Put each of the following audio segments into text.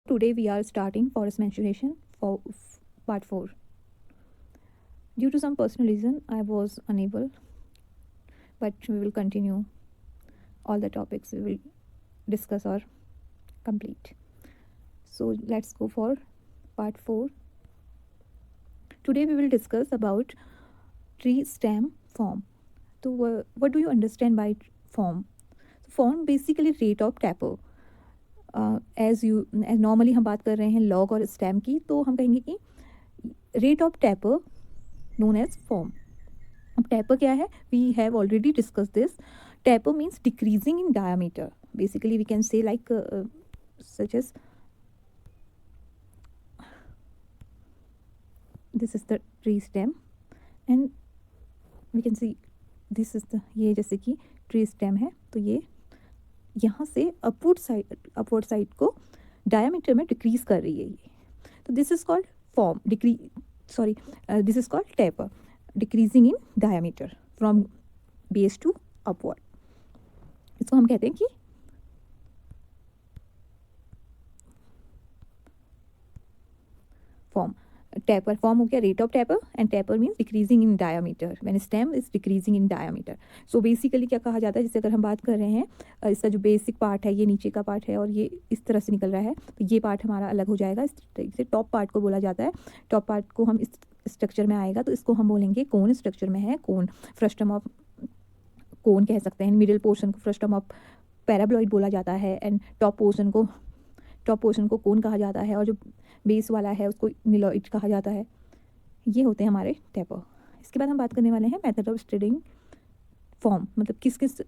Today we are starting forest mensuration for part 4. Due to some personal reason I was unable, but we will continue all the topics we will discuss or complete. So let's go for part 4. Today we will discuss about tree stem form. So what do you understand by form? Form basically rate of taper. As normally हम बात कर रहे हैं log और stem की, तो हम कहेंगे कि rate of taper known as form. अब टैपर क्या है? We have already discuss this. Taper means decreasing in diameter. Basically we can say like such as this is the tree stem and we can see this is the, ये जैसे कि tree stem है तो ये यहाँ से upward side को diameter में डिक्रीज कर रही है ये. तो this is called form this is called taper, decreasing in diameter from base to upward. इसको हम कहते हैं कि फॉर्म. टैपर फॉर्म हो गया rate of tapper and tapper means decreasing in diameter when stem is decreasing in diameter. So basically क्या कहा जाता है, जैसे अगर हम बात कर रहे हैं इसका जो बेसिक पार्ट है ये नीचे का पार्ट है और ये इस तरह से निकल रहा है, तो ये पार्ट हमारा अलग हो जाएगा. इस तरीके से टॉप पार्ट को बोला जाता है. टॉप पार्ट को हम इस स्ट्रक्चर में आएगा तो इसको हम बोलेंगे कोन स्ट्रक्चर में है. कोन, फ्रस्टम ऑफ कोन कह सकते हैं. मिडिल पोर्शन को फ्रस्टम ऑफ पैराब्लॉइड बोला जाता है एंड टॉप पोर्शन को कोन कहा जाता है और जो बेस वाला है उसको निलॉइड कहा जाता है. ये होते हैं हमारे टैपर. इसके बाद हम बात करने वाले हैं मेथड ऑफ स्टडिंग फॉर्म, मतलब किस किस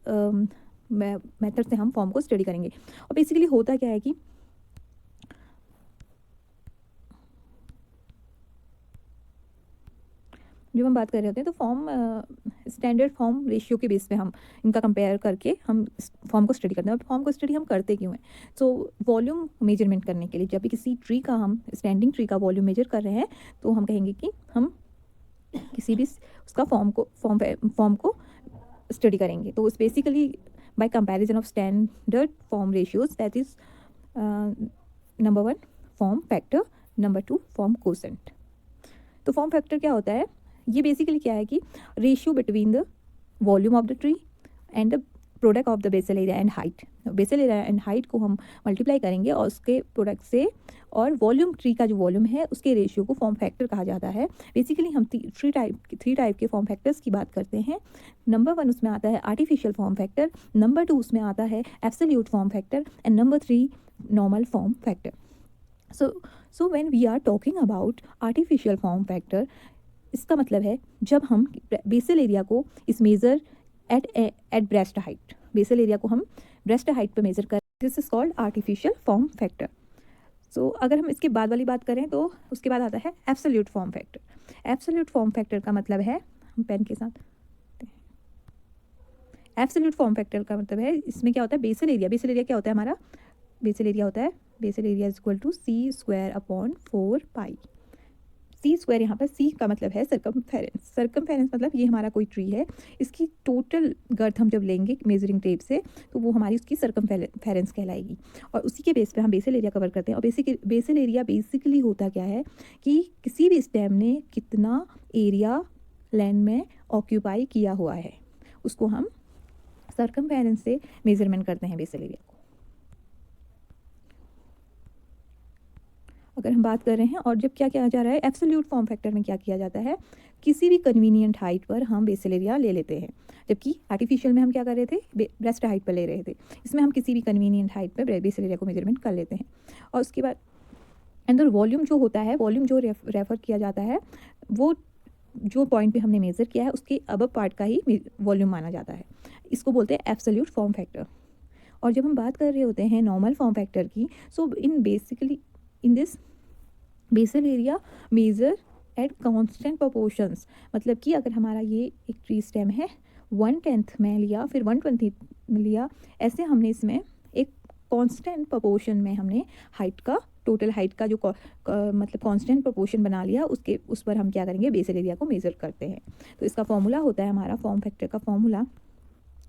मेथड से हम फॉर्म को स्टडी करेंगे. और बेसिकली होता क्या है कि जब हम बात कर रहे होते हैं तो फॉर्म स्टैंडर्ड फॉर्म रेशियो के बेस पे हम इनका कंपेयर करके हम फॉर्म को स्टडी करते हैं. और फॉर्म को स्टडी हम करते क्यों हैं? सो वॉल्यूम मेजरमेंट करने के लिए. जब भी किसी ट्री का हम स्टैंडिंग ट्री का वॉल्यूम मेजर कर रहे हैं तो हम कहेंगे कि हम किसी भी उसका फॉर्म को स्टडी करेंगे. तो उस basically by comparison of standard form ratios, that is number 1 form factor, number 2 form quotient. तो फॉर्म फैक्टर क्या होता है? ये बेसिकली क्या है कि ratio between the volume of the tree and the product of the basal area and height. Basal area and height को हम मल्टीप्लाई करेंगे और उसके प्रोडक्ट से और वॉल्यूम, ट्री का जो वॉल्यूम है उसके रेशियो को फॉर्म फैक्टर कहा जाता है. बेसिकली हम थ्री टाइप के फॉर्म फैक्टर्स की बात करते हैं. नंबर 1 उसमें आता है आर्टिफिशियल फॉर्म फैक्टर, नंबर 2 उसमें आता है absolute form factor and number 3 normal form factor. So when we are talking about artificial form factor, इसका मतलब है जब हम बेसल एरिया को इस measure at breast height, basal area को हम ब्रेस्ट हाइट पर मेज़र करें, this is called artificial form factor. So अगर हम इसके बाद वाली बात करें तो उसके बाद आता है absolute form factor. Absolute form factor का मतलब है, हम पेन के साथ, एब्सोल्यूट फॉर्म फैक्टर का मतलब है इसमें क्या होता है, बेसल एरिया क्या होता है हमारा? बेसल एरिया होता है, basal area is equal to C square upon 4 pi. C square, यहाँ पर सी का मतलब है सर्कमफेरेंस. सर्कमफेरेंस मतलब ये हमारा कोई ट्री है, इसकी टोटल गर्थ हम जब लेंगे मेजरिंग टेप से तो वो हमारी उसकी सर्कमफेरेंस कहलाएगी. और उसी के बेस पे हम बेसल एरिया कवर करते हैं. और बेसल एरिया बेसिकली होता क्या है कि किसी भी स्टेम ने कितना एरिया लैंड में ऑक्यूपाई किया हुआ है उसको हम सर्कमफेरेंस से मेजरमेंट करते हैं बेसल एरिया को. अगर हम बात कर रहे हैं और जब क्या किया जा रहा है एब्सोल्यूट फॉर्म फैक्टर में, क्या किया जाता है, किसी भी कन्वीनियंट हाइट पर हम बेसल एरिया ले लेते हैं. जबकि आर्टिफिशियल में हम क्या कर रहे थे, ब्रेस्ट हाइट पर ले रहे थे. इसमें हम किसी भी कन्वीनियंट हाइट पर बेसल एरिया को मेजरमेंट कर लेते हैं. और उसके बाद अंदर वॉल्यूम जो होता है, वॉल्यूम जो रेफर किया जाता है वो जो पॉइंट पे हमने मेज़र किया है उसके अबव पार्ट का ही वॉल्यूम माना जाता है. इसको बोलते हैं एब्सोल्यूट फॉर्म फैक्टर. और जब हम बात कर रहे होते हैं नॉर्मल फॉर्म फैक्टर की, so in this basal area measure at constant proportions. मतलब कि अगर हमारा ये एक ट्री स्टेम है 1/10 में लिया, फिर 1/20 में लिया, ऐसे हमने इसमें एक कांस्टेंट प्रोपोर्शन में हमने हाइट का, टोटल हाइट का जो मतलब कांस्टेंट प्रोपोर्शन बना लिया, उस पर हम क्या करेंगे, बेसल एरिया को मेज़र करते हैं. तो इसका फॉर्मूला होता है, हमारा फॉर्म फैक्टर का फॉर्मूला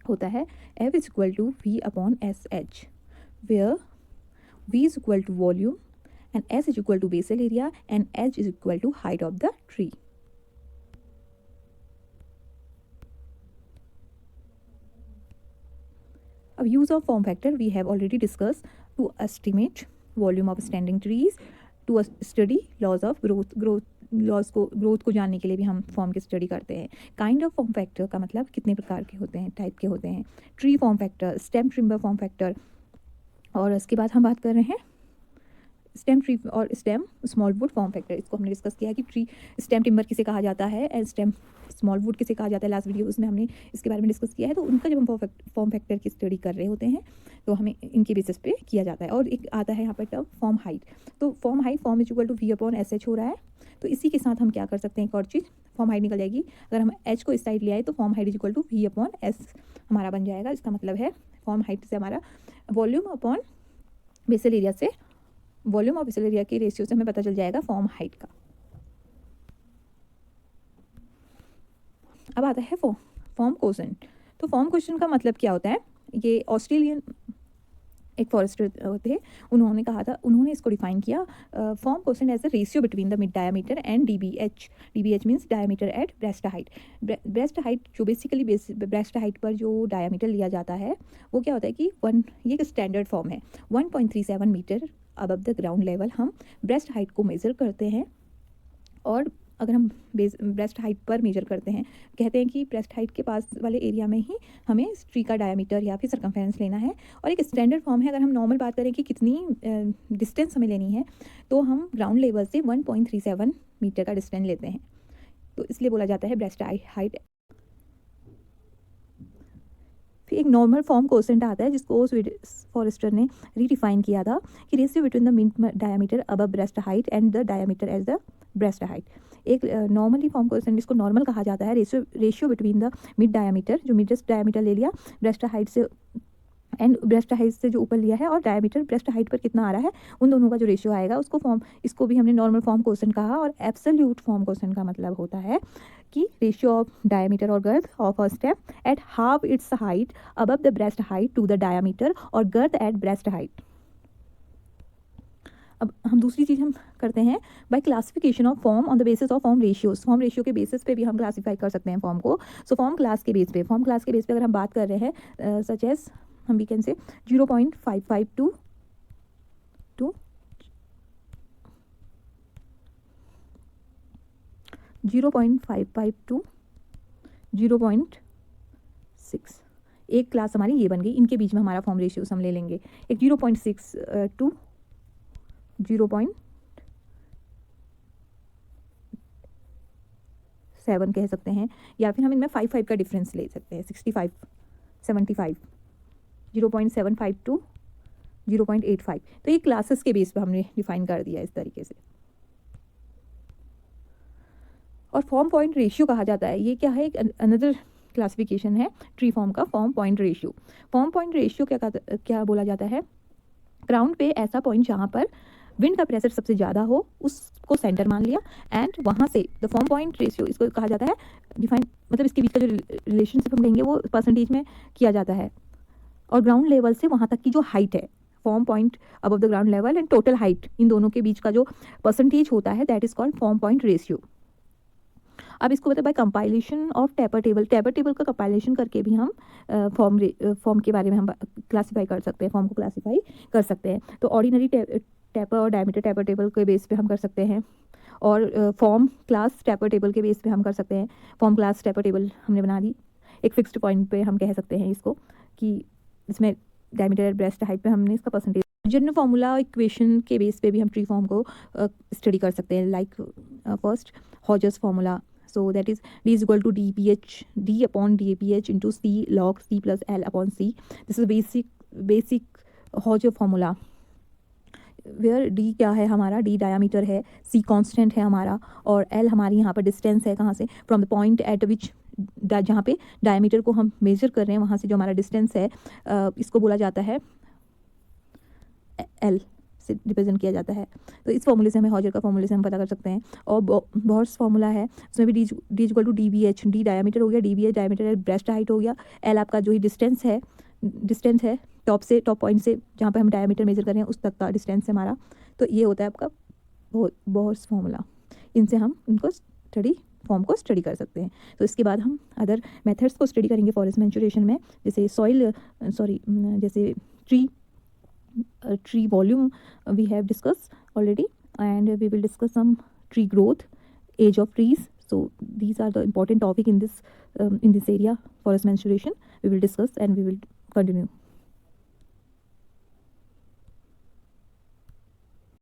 होता है F is equal to V upon SH, where V is equal to volume and S is equal to basal area and H is equal to height of the tree. Our use of form factor we have already discussed to estimate volume of standing trees, to study laws of growth को जानने के लिए भी हम form की study करते हैं. Kind of form factor का मतलब कितने प्रकार के होते हैं, टाइप के होते हैं. Tree form factor, stem timber form factor, और इसके बाद हम बात कर रहे हैं स्टेम ट्री और stem small wood form factor. इसको हमने डिस्कस किया कि ट्री स्टेम टिम्बर किसे कहा जाता है एंड स्टेम स्मॉल वुड किसे कहा जाता है. लास्ट वीडियोस में हमने इसके बारे में डिस्कस किया है. तो उनका जब हम फॉर्म फैक्टर की स्टडी कर रहे होते हैं तो हमें इनके बेसिस पे किया जाता है. और एक आता है यहाँ पर टर्म फॉर्म हाइट. तो form height form is equal to V upon S H हो रहा है. तो इसी के साथ हम क्या कर सकते हैं, एक और चीज़, फॉर्म हाइट निकल जाएगी. अगर हम एच को इस साइड ले आए तो form height is equal to V upon S हमारा बन जाएगा. इसका मतलब है फॉर्म हाइट से हमारा वॉल्यूम अपॉन बेसल एरिया से, वॉल्यूम और बेसल एरिया के रेशियो से हमें पता चल जाएगा फॉर्म हाइट का. अब आता है फॉर्म कोशेंट. तो फॉर्म कोशेंट का मतलब क्या होता है, ये ऑस्ट्रेलियन एक फॉरेस्टर थे, उन्होंने कहा था, उन्होंने इसको डिफाइन किया form quotient as a ratio between the mid diameter and DBH. DBH means diameter at breast height. Breast height जो बेसिकली ब्रेस्ट हाइट पर जो डायमीटर लिया जाता है वो क्या होता है कि ये एक स्टैंडर्ड फॉर्म है. 1.37 metre above the ground level हम ब्रेस्ट हाइट को मेज़र करते हैं. और अगर हम ब्रेस्ट हाइट पर मेजर करते हैं, कहते हैं कि ब्रेस्ट हाइट के पास वाले एरिया में ही हमें ट्री का डायमीटर या फिर सर्कमफेरेंस लेना है. और एक स्टैंडर्ड फॉर्म है. अगर हम नॉर्मल बात करें कि कितनी डिस्टेंस हमें लेनी है तो हम ग्राउंड लेवल से 1.37 मीटर का डिस्टेंस लेते हैं. तो इसलिए बोला जाता है ब्रेस्ट हाइट. फिर एक नॉर्मल फॉर्म कोशेंट आता है जिसको फॉरेस्टर ने रीडिफाइन किया था कि ratio between the mid diameter above breast height and the diameter as the breast height. एक नॉर्मली फॉर्म कोशेंट जिसको नॉर्मल कहा जाता है, ratio between the mid diameter, जो मिडेस्ट डायमीटर ले लिया ब्रेस्ट हाइट से एंड ब्रेस्ट हाइट से जो ऊपर लिया है, और डायमीटर ब्रेस्ट हाइट पर कितना आ रहा है, उन दोनों का जो रेशियो आएगा उसको इसको भी हमने नॉर्मल फॉर्म कोशेंट कहा. और एब्सोल्यूट फॉर्म कोशेंट का मतलब होता है कि रेशियो ऑफ डायमीटर और girth of a stem at half its height above the breast height to the diameter और गर्थ एट ब्रेस्ट हाइट. अब हम दूसरी चीज़ हम करते हैं by classification of form on the basis of form ratios. Form ratio के basis पे भी हम क्लासीफाई कर सकते हैं फॉर्म को. सो फॉर्म क्लास के बेस पे अगर हम बात कर रहे हैं सच एज हम we can say 0.552 to 0.55 to 0.6. एक क्लास हमारी ये बन गई. इनके बीच में हमारा फॉर्म रेशियोज हम ले लेंगे. एक 0.6 टू 0.7 कह सकते हैं, या फिर हम इनमें 5 का डिफरेंस ले सकते हैं. 65, 75, 0.75 टू 0.85. तो ये क्लासेस के बेस पर हमने डिफाइन कर दिया इस तरीके से. और फॉर्म पॉइंट रेशियो कहा जाता है. ये क्या है, एक अनदर क्लासिफिकेशन है ट्री फॉर्म का, form point ratio. Form point ratio क्या बोला जाता है, ग्राउंड पे ऐसा पॉइंट जहाँ पर विंड का प्रेशर सबसे ज़्यादा हो उसको सेंटर मान लिया, एंड वहाँ से द फॉर्म पॉइंट रेशियो इसको कहा जाता है डिफाइन, मतलब इसके बीच का जो रिलेशनशिप हम लेंगे वो परसेंटेज में किया जाता है. और ग्राउंड लेवल से वहाँ तक की जो हाइट है, form point above the ground level and total height, इन दोनों के बीच का जो परसेंटेज होता है that is called form point ratio. अब इसको बताए by compilation of taper table. Taper table का कंपाइलेशन करके भी हम फॉर्म के बारे में हम क्लासीफाई कर सकते हैं, फॉर्म को क्लासीफाई कर सकते हैं. तो ऑर्डिनरी टेपर और डायमीटर टेपर टेबल के बेस पे हम कर सकते हैं, और फॉर्म क्लास टेपर टेबल के बेस पे हम कर सकते हैं. फॉर्म क्लास टेपर टेबल हमने बना दी. एक फिक्स्ड पॉइंट पे हम कह सकते हैं इसको कि इसमें डायमीटर ब्रेस्ट हाइट पे हमने इसका परसेंटेज. जनरल फार्मूला इक्वेशन के बेस पे भी हम ट्री फॉर्म को स्टडी कर सकते हैं. Like first Hojer's formula. So that is D is equal to D upon dph into C log C plus L upon C. This is basic Hodge formula where D क्या है हमारा, D diameter है, C constant है हमारा, और L हमारी यहाँ पर डिस्टेंस है कहाँ से, फ्रॉम द पॉइंट एट विच जहाँ पे डायमीटर को हम मेजर कर रहे हैं वहाँ से जो हमारा डिस्टेंस है इसको बोला जाता है L से रिप्रेजेंट किया जाता है. तो इस फॉर्मूले से हमें हॉजर का फॉर्मूले से हम पता कर सकते हैं. और बॉर्स फॉर्मूला है उसमें भी D equal to DBH. D diameter हो गया, DBH डायमीटर ब्रेस्ट हाइट हो गया, L आपका जो ही डिस्टेंस है टॉप पॉइंट से जहाँ पे हम डायमीटर मेजर कर रहे हैं उस तक का डिस्टेंस है हमारा. तो ये होता है आपका बोहर्स फार्मूला। इनसे हम इनको फॉर्म को स्टडी कर सकते हैं। तो इसके बाद हम अदर मेथड्स को स्टडी करेंगे फॉरेस्ट मैच्योरेशन में, जैसे जैसे tree volume we have discussed already, and we will discuss some tree growth, age of trees. So these are the important topic in this area, forest mensuration. We will discuss and we will continue.